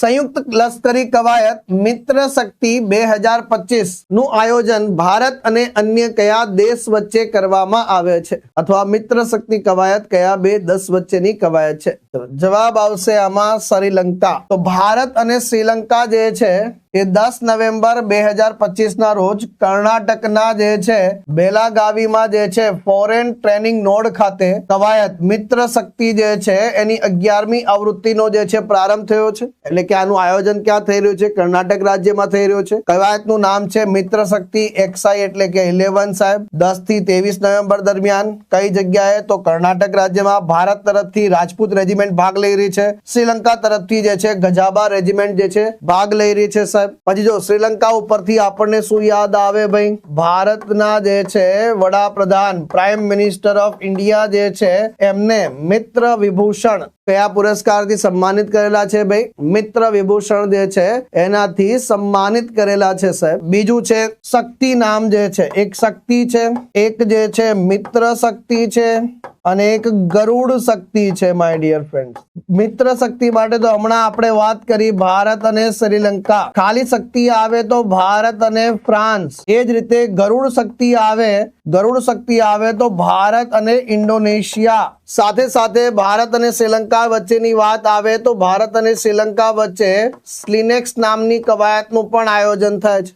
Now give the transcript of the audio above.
સંયુક્ત લશ્કરી કવાયત મિત્ર શક્તિ 2025 નું આયોજન ભારત અને અન્ય કયા દેશ વચ્ચે કરવામાં આવે છે, અથવા મિત્ર શક્તિ કવાયત કયા બે દેશ વચ્ચેની કવાયત છે? જવાબ આવશે આમાં શ્રીલંકા. તો ભારત અને શ્રીલંકા જે છે એ 10 નવેમ્બર 2025 ના રોજ કર્ણાટકના જે છે બેલાગાવીમાં જે છે ફોરેન ટ્રેનિંગ નોડ ખાતે કવાયત મિત્ર શક્તિ જે છે એની 11મી આવૃત્તિનો જે છે પ્રારંભ થયો છે. એટલે કે આનું આયોજન ક્યાં થઈ રહ્યું છે? કર્ણાટક રાજ્યમાં થઈ રહ્યું છે. કવાયતનું નામ છે મિત્ર શક્તિ XI એટલે કે 11 સાહેબ. 10 થી 23 નવેમ્બર દરમિયાન કઈ જગ્યાએ? તો કર્ણાટક રાજ્યમાં. ભારત તરફથી રાજપૂત રેજિમેન્ટ ભાગ લઈ રહી છે. શ્રીલંકા તરફથી જે છે ગજાબા રેજિમેન્ટ જે છે ભાગ લઈ રહી છે સાહેબ. પછી જો શ્રીલંકા ઉપરથી આપણને શું યાદ આવે ભાઈ? ભારતના જે છે વડાપ્રધાન પ્રાઇમ મિનિસ્ટર ઓફ ઇન્ડિયા જે છે એમને મિત્ર વિભૂષણ કયા પુરસ્કારથી સન્માનિત કરેલા છે ભાઈ? મિત્ર વિભૂષણ જે છે એનાથી સન્માનિત કરેલા છે સાહેબ. બીજું છે શક્તિ નામ જે છે, એક શક્તિ છે, એક જે છે મિત્ર શક્તિ છે અને એક ગરુડ શક્તિ છે માય ડિયર ફ્રેન્ડ. મિત્ર શક્તિ માટે તો હમણાં આપણે વાત કરી ભારત અને શ્રીલંકા. ખાલી શક્તિ આવે તો ભારત અને ફ્રાન્સ. એ જ રીતે ગરુડ શક્તિ આવે તો ભારત અને ઇન્ડોનેશિયા. સાથે સાથે ભારત અને શ્રીલંકા વચ્ચેની વાત આવે તો ભારત અને શ્રીલંકા વચ્ચે સ્લિનેક્સ નામની કવાયતનું પણ આયોજન થાય છે.